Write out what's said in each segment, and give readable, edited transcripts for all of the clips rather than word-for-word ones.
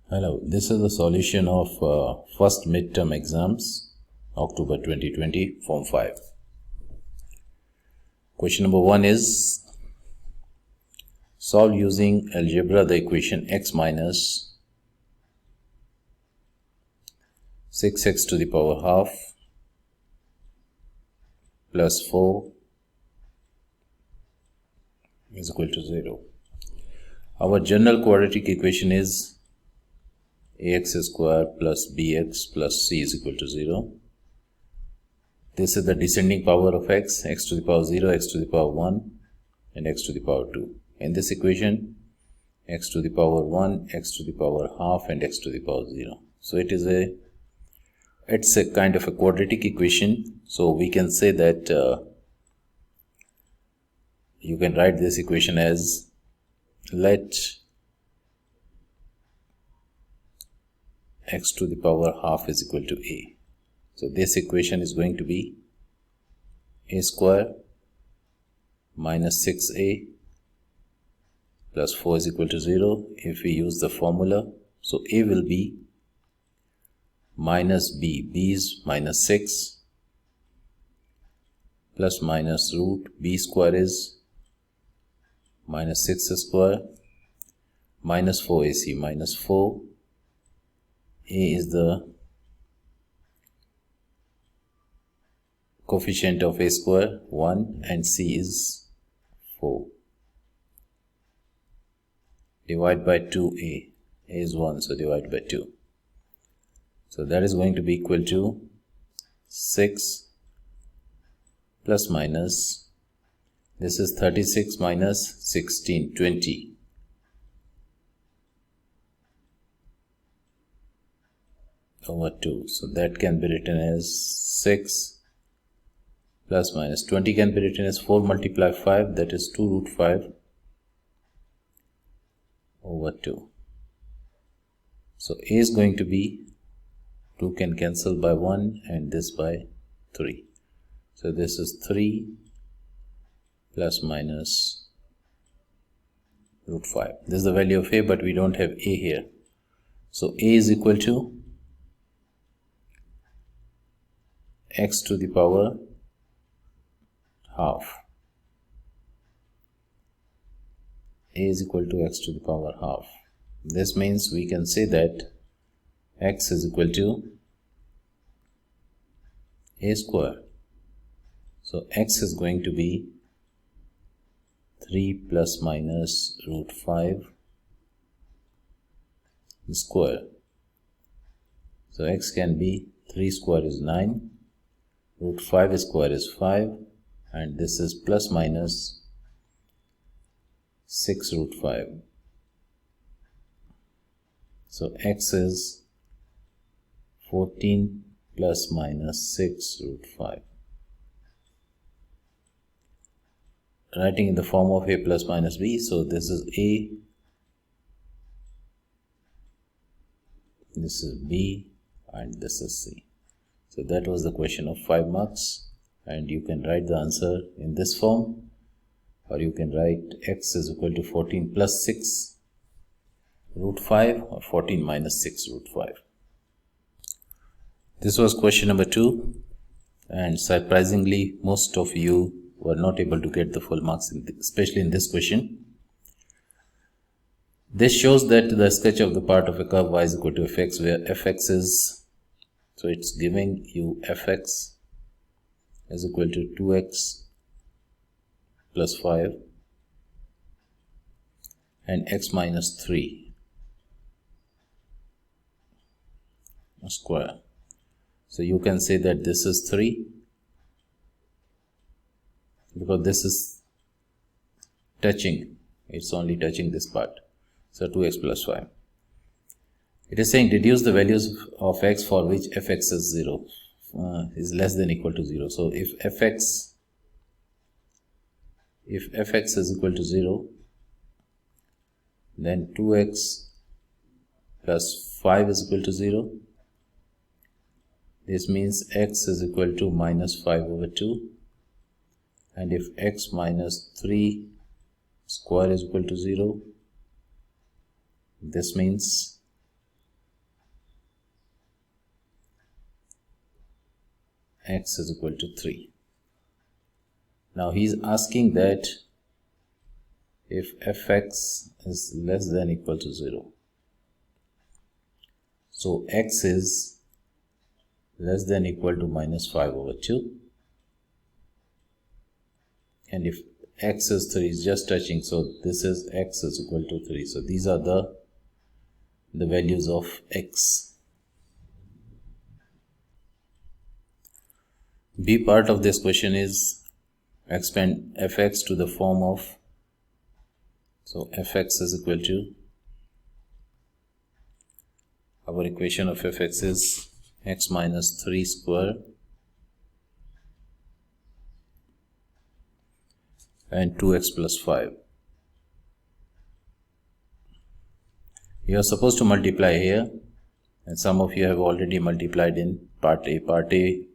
Hello, this is the solution of first midterm exams, October 2020, Form 5. Question number 1 is, solve using algebra the equation x minus 6x to the power half plus 4 is equal to 0. Our general quadratic equation is ax square plus bx plus c is equal to 0. This is the descending power of x to the power 0, x to the power 1 and x to the power 2. In this equation, x to the power 1, x to the power half and x to the power 0. So it's a kind of a quadratic equation. So we can say that you can write this equation as, let x to the power half is equal to a. So this equation is going to be a square minus 6a plus 4 is equal to 0. If we use the formula, so a will be minus b. B is minus 6 plus minus root b square is minus 6 square minus 4ac minus 4. A is the coefficient of a square 1 and c is 4. Divide by 2a. A is 1, so divide by 2. So that is going to be equal to 6 plus minus, this is 36 minus 16, 20. Over 2. So that can be written as 6 plus minus 20 can be written as 4 multiply 5, that is 2 root 5 over 2. So a is going to be 2 can cancel by 1 and this by 3. So this is 3 plus minus root 5. This is the value of a, but we don't have a here. So a is equal to x to the power half. A is equal to x to the power half. This means we can say that x is equal to a square. So x is going to be 3 plus minus root 5 square. So x can be 3 square is 9. Root 5 square is 5 and this is plus minus 6 root 5. So x is 14 plus minus 6 root 5. Writing in the form of a plus minus b, so this is a, this is b and this is c. So that was the question of 5 marks, and you can write the answer in this form, or you can write x is equal to 14 plus 6 root 5 or 14 minus 6 root 5. This was question number 2, and surprisingly most of you were not able to get the full marks, especially in this question. This shows that the sketch of the part of a curve y is equal to fx, where fx is, so it's giving you fx is equal to 2x plus 5 and x minus 3 square. So you can say that this is 3 because this is touching, it's only touching this part. So 2x plus 5. It is saying deduce the values of x for which fx is 0, is less than equal to 0. So if fx is equal to 0, then 2x plus 5 is equal to 0. This means x is equal to minus 5 over 2. And if x minus 3 square is equal to 0, this means x is equal to 3. Now he is asking that if fx is less than equal to 0. So x is less than equal to minus 5 over 2. And if x is 3 is just touching, so this is x is equal to 3. So these are the values of x. B part of this question is expand fx to the form of, so fx is equal to, our equation of fx is x minus 3 square and 2x plus 5. You are supposed to multiply here, and some of you have already multiplied in part A. Part A,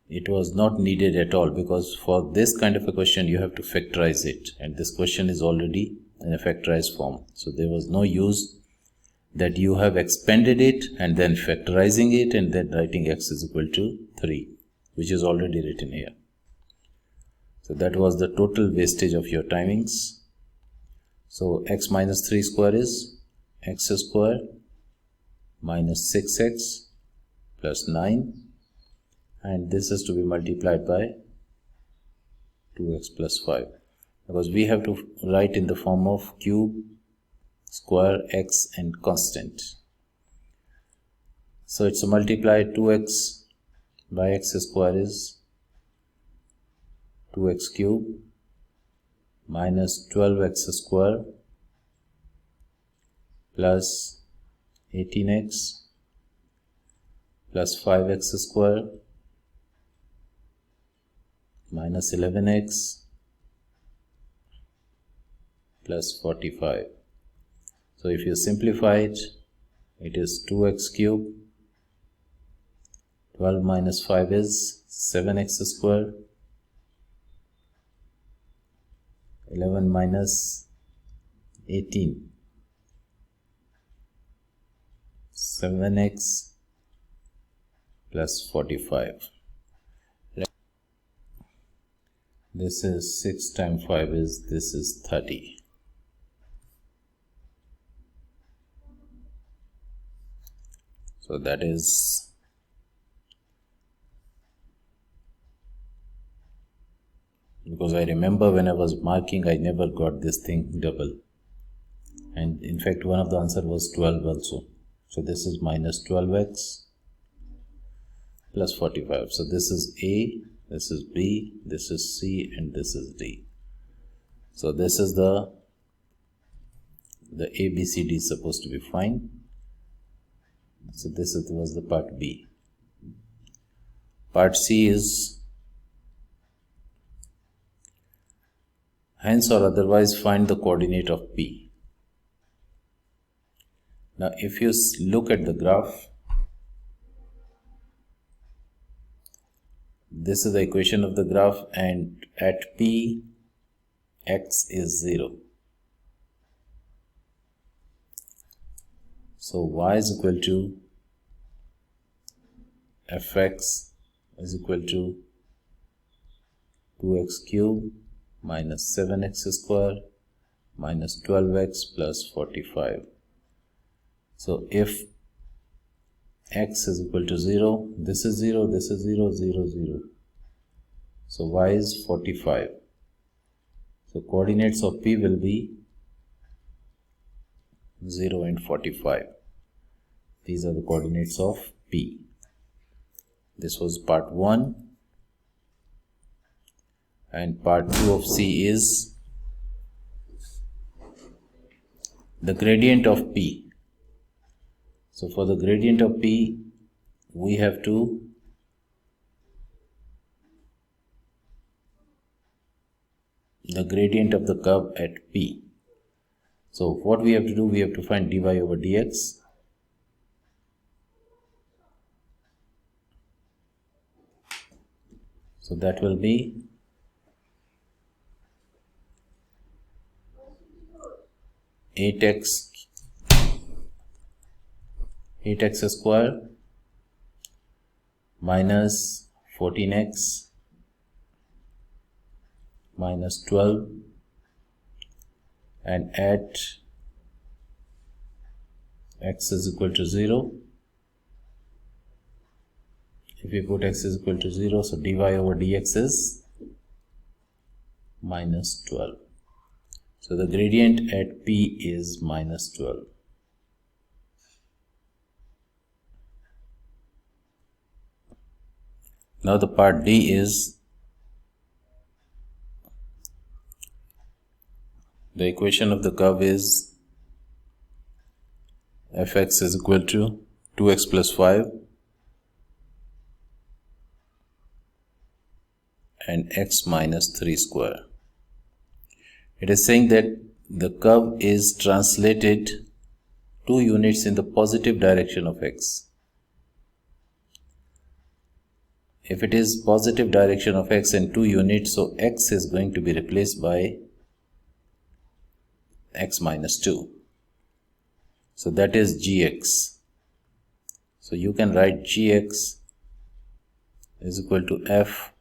it was not needed at all, because for this kind of a question you have to factorize it, and this question is already in a factorized form. So there was no use that you have expanded it and then factorizing it and then writing x is equal to 3, which is already written here. So that was the total wastage of your timings. So x minus 3 square is x square minus 6x plus 9, and this is to be multiplied by 2x plus 5, because we have to write in the form of cube, square, x and constant. So it's multiplied 2x by x square is 2x cube minus 12x square plus 18x plus 5x square minus 11x plus 45. So if you simplify it, it is 2x cube, 12 minus 5 is 7x square, 11 minus 18, 7x plus 45. This is 6 times 5 is, this is 30. So that is because I remember when I was marking, I never got this thing double. And in fact, one of the answer was 12 also. So this is minus 12x plus 45. So this is A, this is B, this is C, and this is D. So this is the A, B, C, D is supposed to be fine. So this was the part B. Part C is hence or otherwise find the coordinate of P. Now if you look at the graph, this is the equation of the graph, and at P, x is 0. So y is equal to fx is equal to 2x cube minus 7x square minus 12x plus 45. So if x is equal to 0, this is 0, this is 0, 0, 0. So y is 45. So coordinates of P will be 0 and 45. These are the coordinates of P. This was part 1. And part 2 of C is the gradient of P. So for the gradient of P, we have to the gradient of the curve at P. So what we have to do, we have to find dy over dx. So that will be eight x square minus 14x minus 12 and add x is equal to 0. If we put x is equal to 0, so dy over dx is minus 12. So the gradient at P is minus 12. Now the part D is the equation of the curve is fx is equal to 2x plus 5 and x minus 3 square. It is saying that the curve is translated 2 units in the positive direction of x. If it is positive direction of x in 2 units, so x is going to be replaced by x minus 2. So that is gx. So you can write gx is equal to f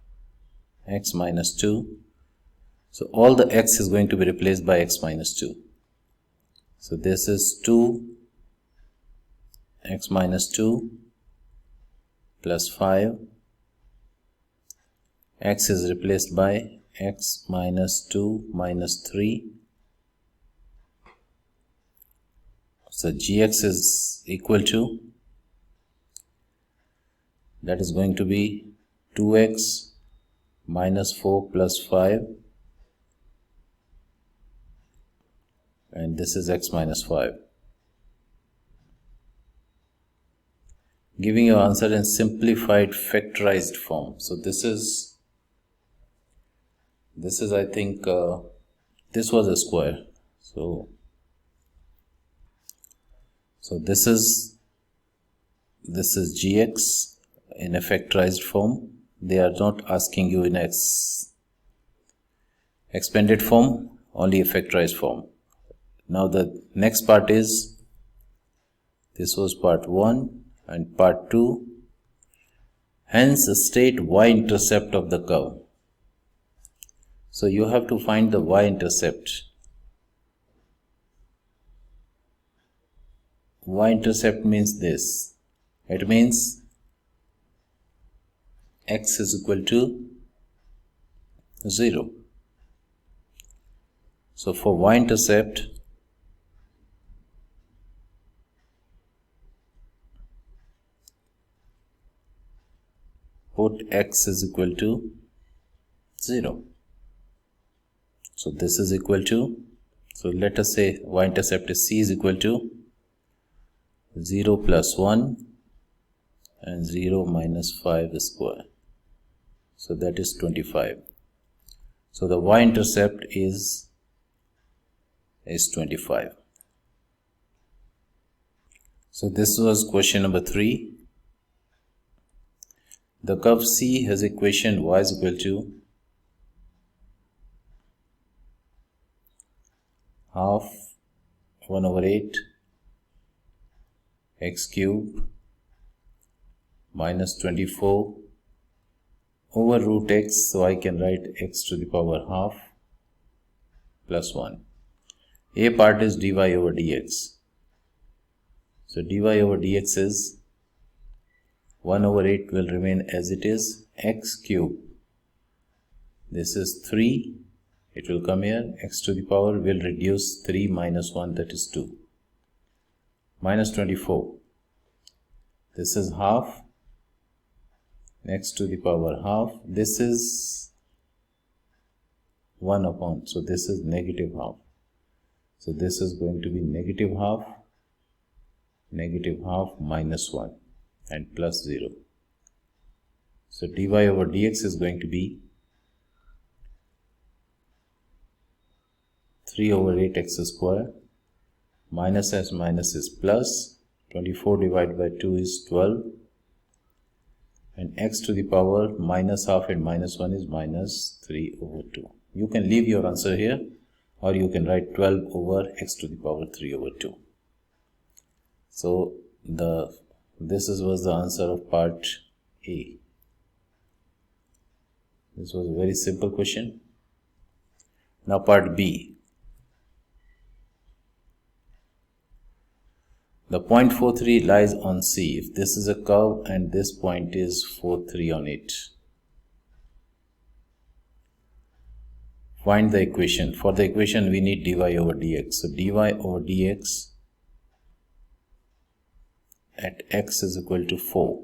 x minus 2. So all the x is going to be replaced by x minus 2. So this is 2 x minus 2 plus 5. X is replaced by x minus 2 minus 3. So gx is equal to, that is going to be 2x minus 4 plus 5, and this is x minus 5. Giving your answer in simplified factorized form. So this is I think this was a square. So this is gx in a factorized form. They are not asking you in expanded form, only a factorized form. Now the next part is, this was part 1 and part 2. Hence state y-intercept of the curve. So you have to find the y-intercept. Y-intercept means this. It means x is equal to 0. So for y-intercept, put x is equal to 0. So this is equal to, so let us say y-intercept is c is equal to 0 plus 1 and 0 minus 5 square. So that is 25. So the y-intercept is 25. So this was question number 3. The curve C has equation y is equal to half 1 over 8 x cube minus 24 over root x, so I can write x to the power half plus 1. A part is dy over dx. So dy over dx is 1 over 8 will remain as it is, x cube. This is 3. It will come here. X to the power will reduce 3 minus 1, that is 2. Minus 24. This is half. X to the power half. This is 1 upon. So this is negative half. So this is going to be negative half minus 1 and plus 0. So dy over dx is going to be 3 over 8x square, minus as minus is plus, 24 divided by 2 is 12, and x to the power minus half and minus 1 is minus 3 over 2. You can leave your answer here, or you can write 12 over x to the power 3 over 2. So this was the answer of part A. This was a very simple question. Now part B. The point 43 lies on C. If this is a curve and this point is 43 on it. Find the equation. For the equation we need dy over dx. So dy over dx at x is equal to 4.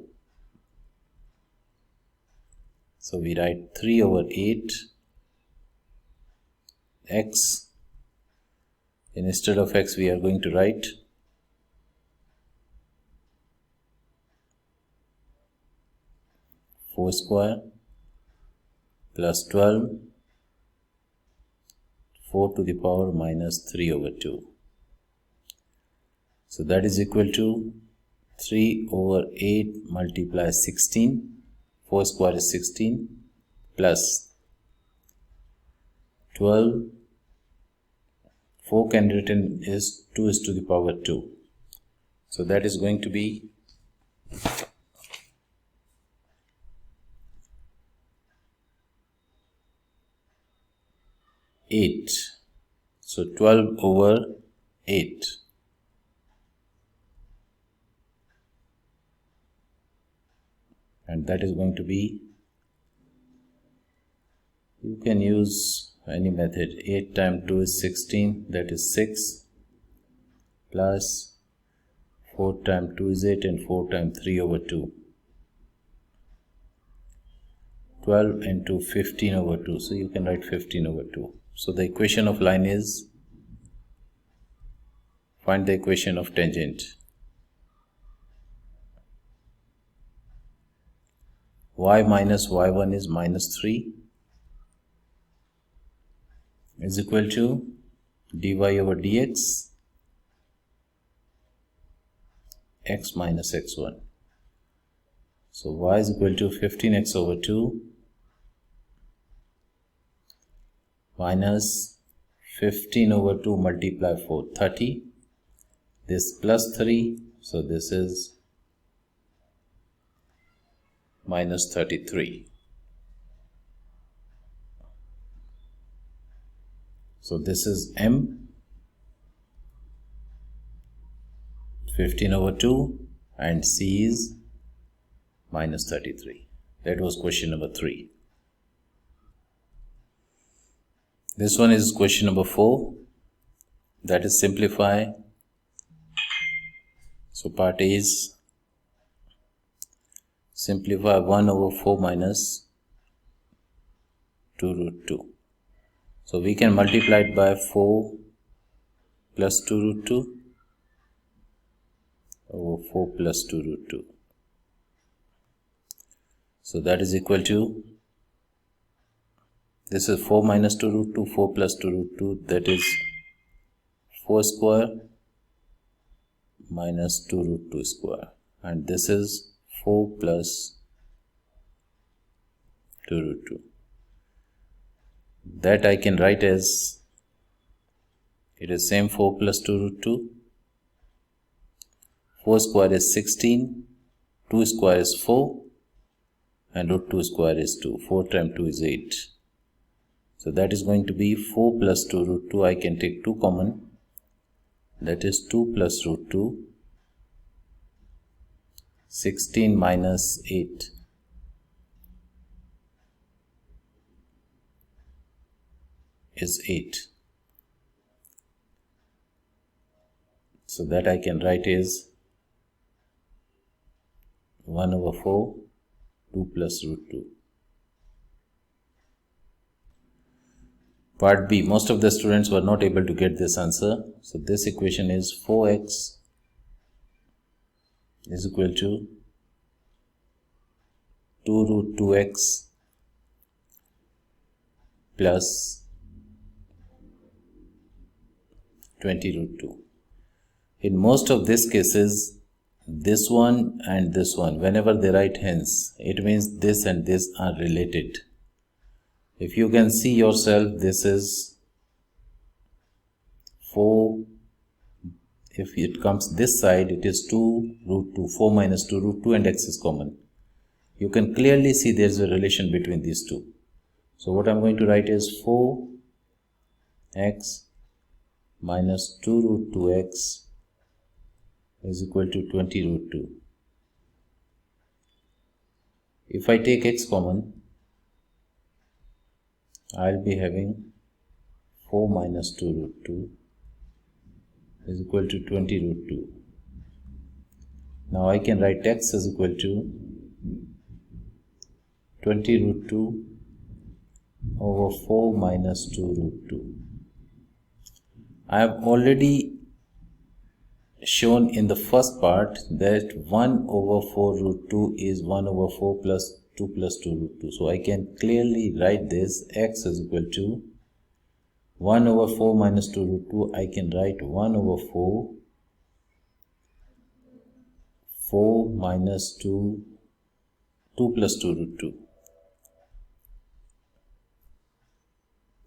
So we write 3 over 8 x. Instead of x we are going to write 4 square plus 12 4 to the power minus 3 over 2. So that is equal to 3 over 8 multiplies 16. 4 square is 16 plus 12. 4 can be written as 2 is to the power 2. So that is going to be 8. So 12 over 8. And that is going to be, you can use any method. 8 times 2 is 16, that is 6, plus 4 times 2 is 8 and 4 times 3 over 2. 12 into 15 over 2, so you can write 15 over 2. So the equation of line is, find the equation of tangent. Y minus y1 is minus 3 is equal to dy over dx x minus x1. So y is equal to 15x over 2 minus 15 over 2 multiply 4, 30. This plus 3, so this is minus 33. So this is m, 15 over 2, and c is minus 33. That was question number 3. This one is question number 4. That is simplify. So part A is simplify 1 over 4 minus 2 root 2. So we can multiply it by 4 plus 2 root 2 over 4 plus 2 root 2. So that is equal to, this is 4 minus 2 root 2, 4 plus 2 root 2, that is 4 square minus 2 root 2 square. And this is 4 plus 2 root 2. That I can write as, it is same 4 plus 2 root 2. 4 square is 16, 2 square is 4, and root 2 square is 2. 4 times 2 is 8. So that is going to be 4 plus 2 root 2. I can take 2 common. That is 2 plus root 2. 16 minus 8. Is 8. So that I can write is 1 over 4, 2 plus root 2. Part B, most of the students were not able to get this answer. So this equation is 4x is equal to 2 root 2x plus 20 root 2. In most of these cases, this one and this one, whenever they write hence, it means this and this are related. If you can see yourself, this is 4. If it comes this side, it is 2 root 2. 4 minus 2 root 2 and x is common. you can clearly see there's a relation between these two. So what I'm going to write is 4x minus 2 root 2x is equal to 20 root 2. If I take x common, I'll be having 4 minus 2 root 2 is equal to 20 root 2. Now I can write x is equal to 20 root 2 over 4 minus 2 root 2. I have already shown in the first part that 1 over 4 root 2 is 1 over 4 plus 2 plus 2 root 2. So I can clearly write this x is equal to 1 over 4 minus 2 root 2. I can write 1 over 4 minus 2 plus 2 root 2.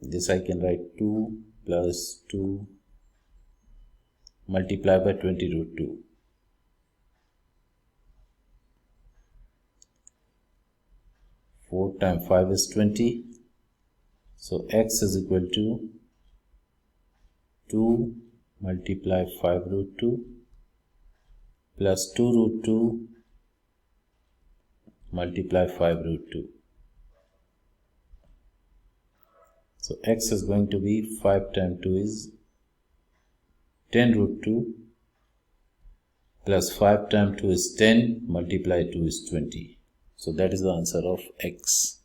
This I can write 2 plus 2 multiplied by 20 root 2. 4 times 5 is 20. So x is equal to 2 multiply 5 root 2 plus 2 root 2 multiply 5 root 2. So x is going to be 5 times 2 is 10 root 2 plus 5 times 2 is 10 multiply 2 is 20. So that is the answer of x.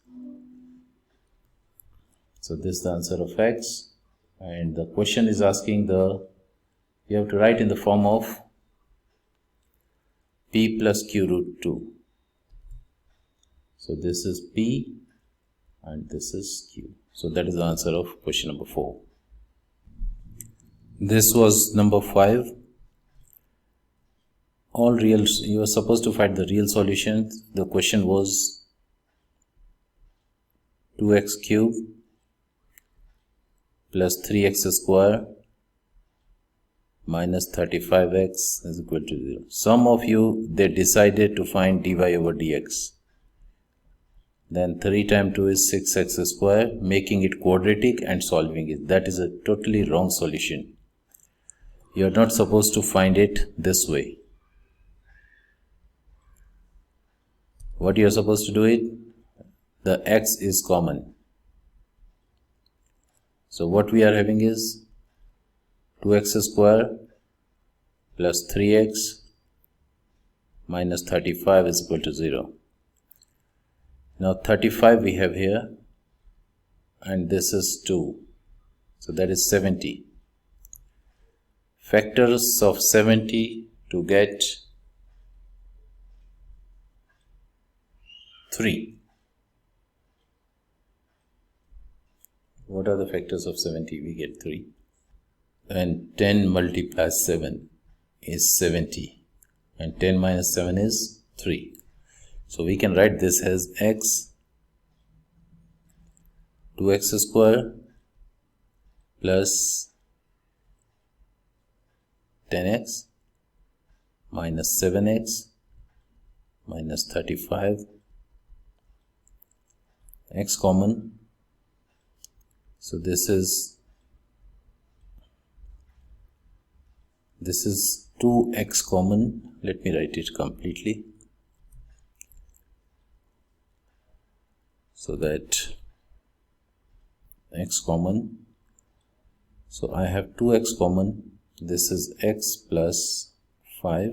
So this is the answer of x, and the question is asking you have to write in the form of p plus q root 2. So this is p and this is q. So that is the answer of question number 4. This was number 5. All real, you are supposed to find the real solution. The question was 2x cube plus 3x square minus 35x is equal to 0. Some of you, they decided to find dy over dx. Then 3 times 2 is 6x square, making it quadratic and solving it. That is a totally wrong solution. You are not supposed to find it this way. What you are supposed to do it? The x is common. So what we are having is 2x square plus 3x minus 35 is equal to 0. Now 35 we have here, and this is 2. So that is 70. Factors of 70 to get 3. What are the factors of 70? We get 3. And 10 multiplies 7 is 70. And 10 minus 7 is 3. So we can write this as x 2x square plus 10x minus 7x minus 35, x common. So this is 2x common. Let me write it completely so that x common. So I have 2x common. This is x plus 5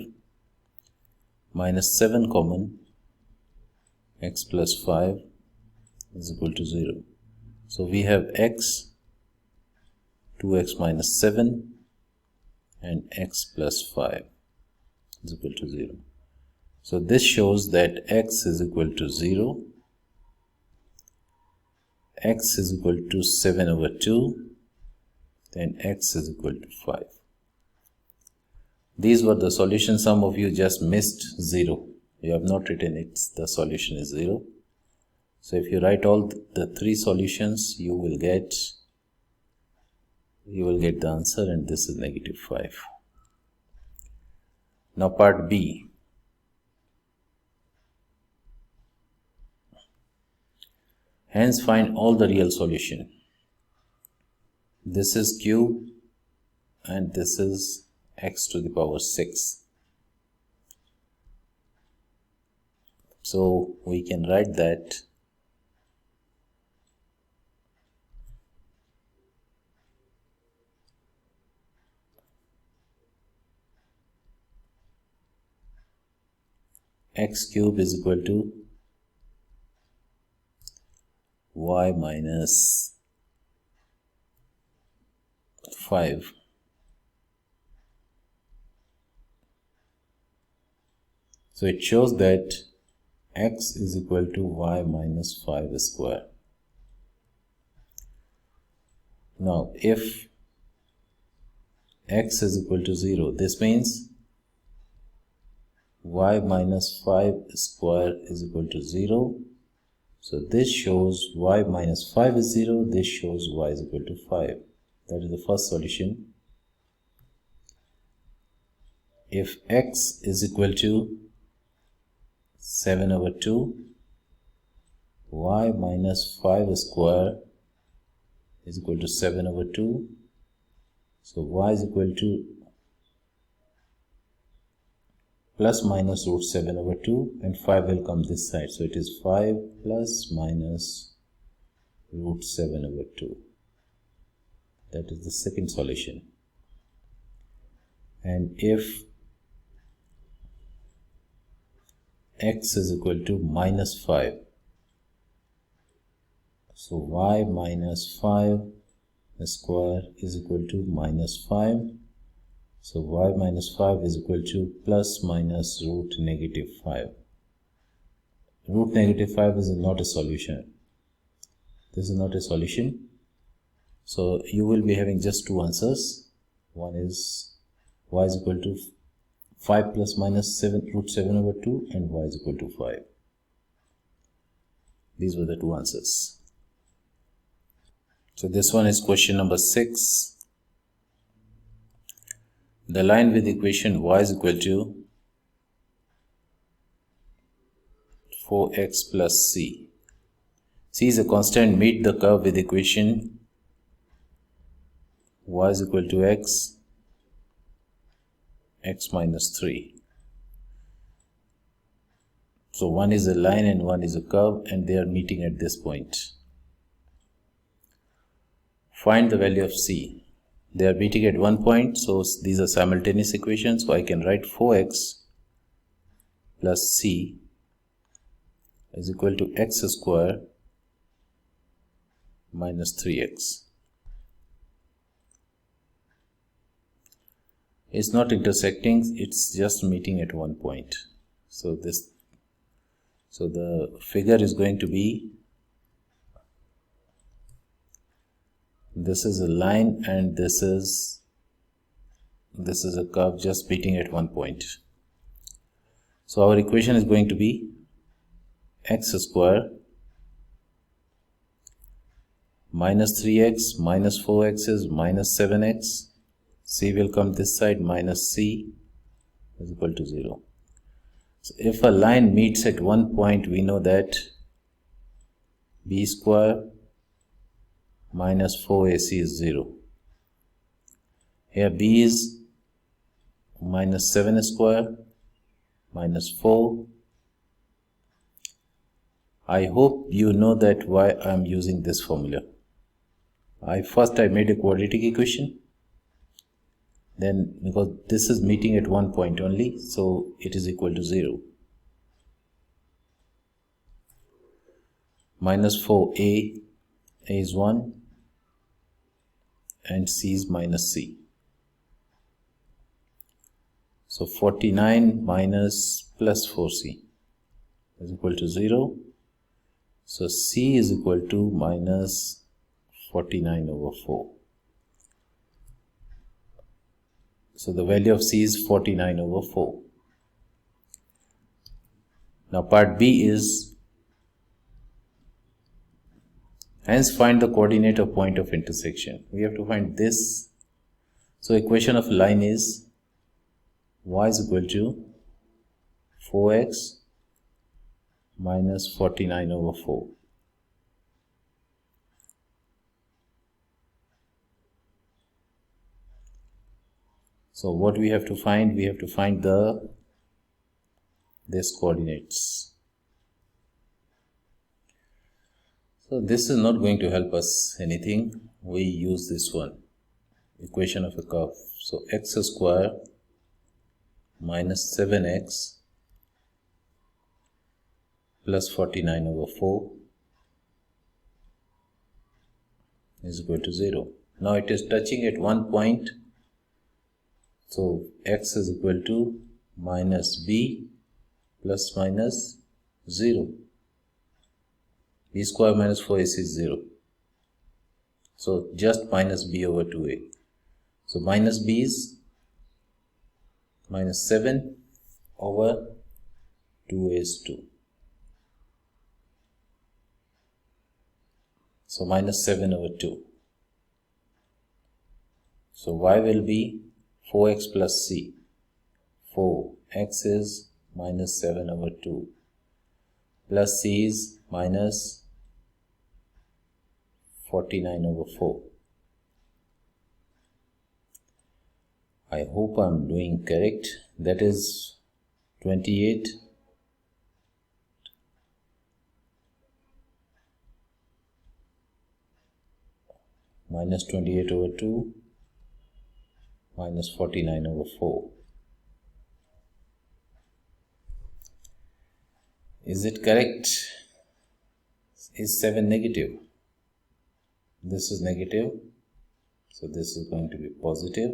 minus 7 common. X plus 5 is equal to 0. So we have x 2x minus 7 and x plus 5 is equal to 0. So this shows that x is equal to 0, x is equal to 7 over 2, then x is equal to 5. These were the solutions. Some of you just missed 0. You have not written it. The solution is 0. So if you write all the 3 solutions, you will get the answer, and this is negative 5. Now part B. Hence find all the real solution. This is cube and this is x to the power 6. So we can write that x cube is equal to y minus 5. So it shows that x is equal to y minus 5 square. Now if x is equal to 0, this means y minus 5 square is equal to 0. So this shows y minus 5 is 0, this shows y is equal to 5. That is the first solution. If x is equal to 7 over 2, y minus 5 square is equal to 7 over 2. So y is equal to plus minus root 7 over 2, and 5 will come this side. So it is 5 plus minus root 7 over 2. That is the second solution. And if x is equal to minus 5, so y minus 5 square is equal to minus 5. So y minus 5 is equal to plus minus root negative 5. Root negative 5 is not a solution. This is not a solution. So you will be having just two answers. One is y is equal to 5 plus minus 7 root 7 over 2 and y is equal to 5. These were the two answers. So this one is question number 6. The line with equation y is equal to 4x plus c. C is a constant. Meet the curve with equation y is equal to x minus 3. So one is a line and one is a curve, and they are meeting at this point. Find the value of c. They are meeting at one point, so these are simultaneous equations. So I can write 4x plus c is equal to x square minus 3x. It's not intersecting, it's just meeting at one point. So the figure is going to be, this is a line and this is a curve just meeting at one point. So our equation is going to be x square minus 3x minus 4x is minus 7x. C will come this side, minus c is equal to 0. So if a line meets at one point, we know that b square minus 4ac is 0. Here b is minus 7 square minus 4. I hope you know that why I am using this formula. First I made a quadratic equation. Then because this is meeting at one point only, so it is equal to 0. Minus 4a is 1 and c is minus c. So 49 minus plus 4c is equal to 0. So c is equal to minus 49 over 4. So the value of c is 49 over 4. Now part B is, hence find the coordinate of point of intersection. We have to find this. So equation of line is y is equal to 4x minus 49 over 4. So what we have to find? We have to find this coordinates. So this is not going to help us anything. We use this one, equation of a curve. So x square minus 7x plus 49 over 4 is equal to 0. Now it is touching at one point. So x is equal to minus b plus minus 0. B square minus 4ac is 0. So just minus b over 2a. So minus b is minus 7 over 2a is 2. So minus 7 over 2. So y will be 4x plus c. 4x is minus 7 over 2 plus c is minus 49 over 4. I hope I am doing correct. That is 28 minus 28 over 2 minus 49 over 4. Is it correct? Is 7 negative? This is negative, so this is going to be positive.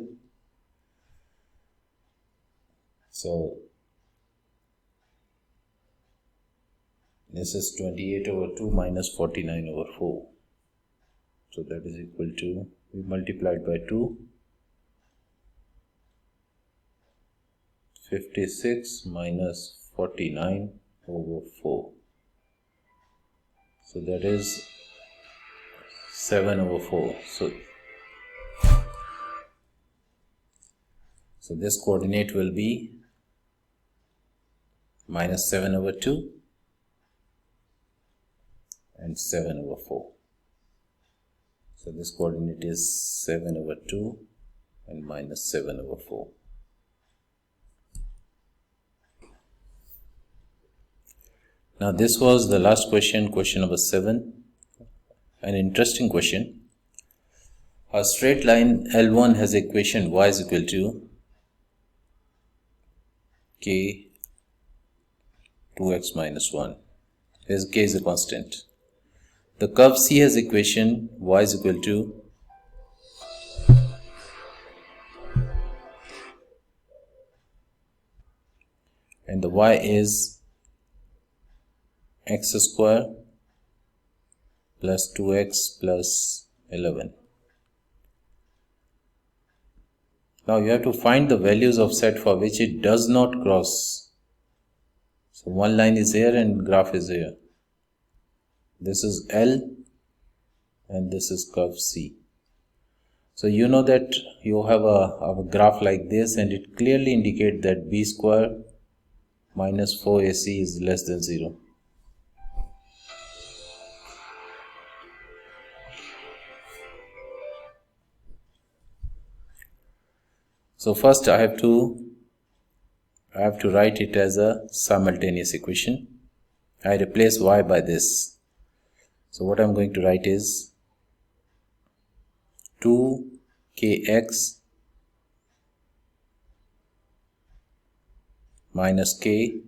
So this is 28 over 2 minus 49 over 4. So that is equal to, we multiplied by 2, 56 minus 49 over 4. So that is 7 over 4. So this coordinate will be minus 7 over 2 and 7 over 4. So this coordinate is 7 over 2 and minus 7 over 4. Now this was the last question, question number 7. An interesting question. A straight line L1 has equation y is equal to k 2x minus 1. Here k is a constant. The curve C has equation y is equal to and the y is x square plus 2x plus 11. Now you have to find the values of set for which it does not cross. So one line is here and graph is here. This is L and this is curve C. So you know that you have a graph like this and it clearly indicates that b square minus 4ac is less than 0. So first I have to write it as a simultaneous equation. I replace y by this. So what I'm going to write is 2kx minus k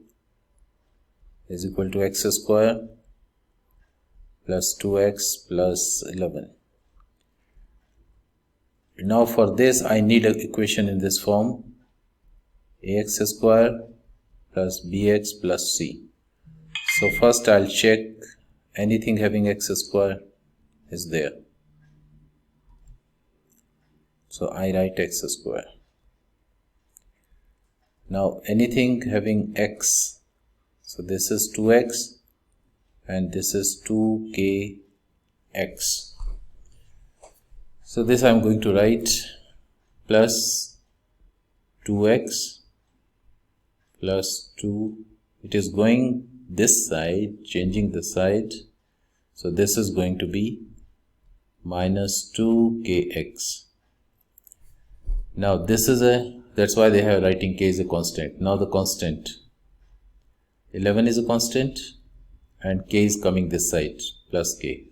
is equal to x square plus 2x plus 11. Now for this I need an equation in this form, ax square plus bx plus c. So first I'll check anything having x square is there. So I write x square. Now anything having x, so this is 2x and this is 2kx. So this I am going to write plus 2x plus 2. It is going this side, changing the side. So this is going to be minus 2kx. Now this is a That's why they have writing k is a constant. Now the constant 11 is a constant and k is coming this side, plus k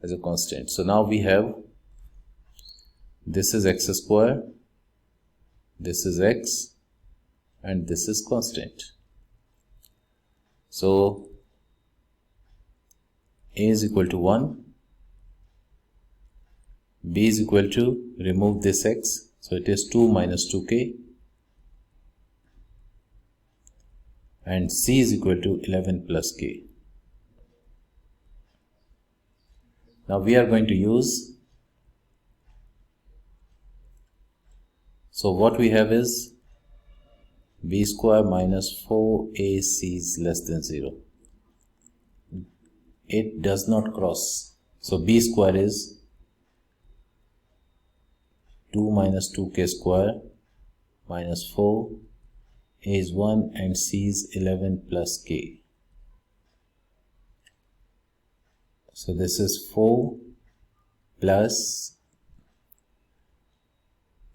as a constant. So now we have, this is x square, this is x, and this is constant. So a is equal to 1, b is equal to, remove this x, so it is 2 minus 2k, and c is equal to 11 plus k. Now we are going to use, so what we have is b square minus 4ac is less than 0. It does not cross. So b square is 2 minus 2k square minus 4, a is 1 and c is 11 plus k. So this is 4 plus,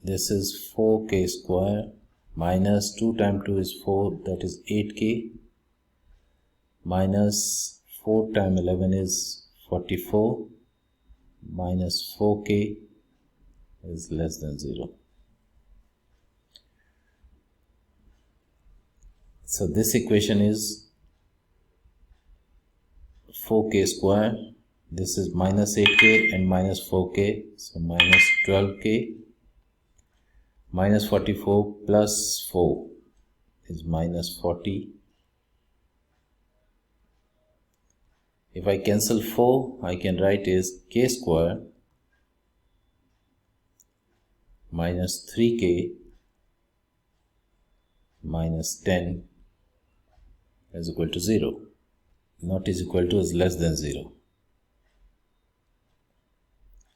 this is 4k square minus 2 times 2 is 4, that is 8k, minus 4 times 11 is 44, minus 4k is less than 0. So this equation is 4k square, this is minus 8k and minus 4k, so minus 12k, minus 44 plus 4 is minus 40. If I cancel 4, I can write is k square minus 3k minus 10 is equal to 0. Not is equal to is less than 0.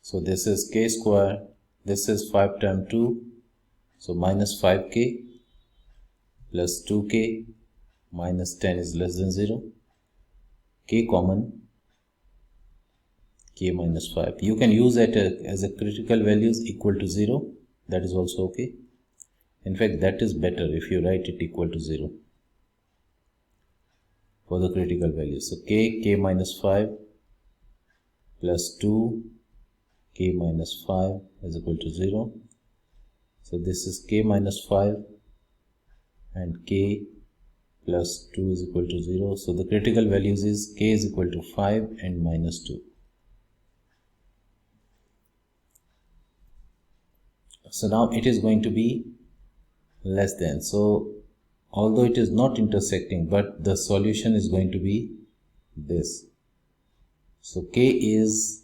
So this is k square, this is 5 times 2, so minus 5k plus 2k minus 10 is less than 0. K common, k minus 5. You can use it as a critical values equal to 0. That is also okay. In fact, that is better if you write it equal to 0 for the critical values. So k minus 5 plus 2 k minus 5 is equal to 0. So this is k minus 5 and k plus 2 is equal to 0. So the critical values is k is equal to 5 and minus 2. So now it is going to be less than. So although it is not intersecting, but the solution is going to be this. So k is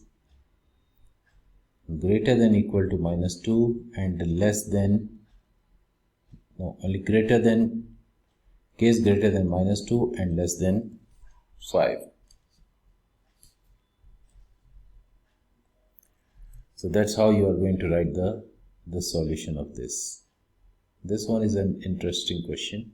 greater than equal to minus 2 and less than, no, only greater than, k is greater than minus 2 and less than 5. So that's how you are going to write the solution of this. This one is an interesting question.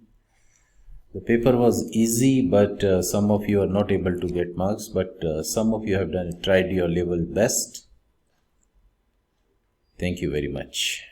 The paper was easy, but some of you are not able to get marks, but some of you have tried your level best. Thank you very much.